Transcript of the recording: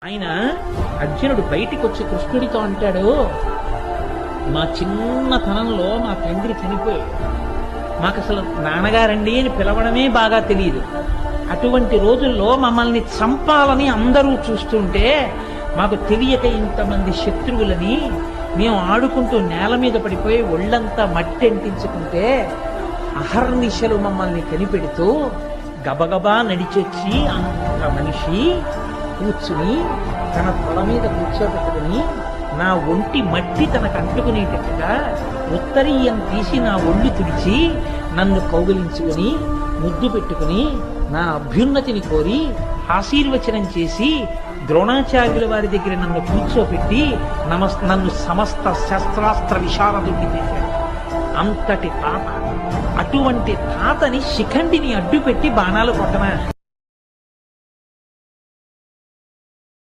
ఆయన అర్జునుడు బయటికి వచ్చి కృష్ణుడితో అంటాడు, మా చిన్నతనంలో మా తండ్రి చనిపోయాడు, మాకు అసలు నాన్నగారండి అని పిలవడమే బాగా తెలియదు. అటువంటి రోజుల్లో మమ్మల్ని చంపాలని అందరూ చూస్తుంటే మాకు తెలియక ఇంతమంది శత్రువులని మేము ఆడుకుంటూ నేల మీద పడిపోయి ఒళ్ళంతా మట్టి అంటించుకుంటే అహర్నిశలు మమ్మల్ని కనిపెడుతూ గబగబా నడిచొచ్చి అంత మనిషి కూర్చుని తన తల మీద కూర్చోబెట్టుకుని నా ఒంటి మట్టి తనకు అంటుకునేటట్టుగా ఉత్తరీయం తీసి నా ఒళ్ళు తుడిచి నన్ను కౌగిలించుకుని ముద్దు పెట్టుకుని నా అభ్యున్నతిని కోరి ఆశీర్వచనం చేసి ద్రోణాచార్యుల వారి దగ్గర నన్ను కూర్చోబెట్టి నన్ను సమస్త శస్త్రాస్త్ర విశారదుడిని చేశాడు. అంతటి తాత, అటువంటి తాతని శిఖండిని అడ్డుపెట్టి బాణాలు కొట్టనా?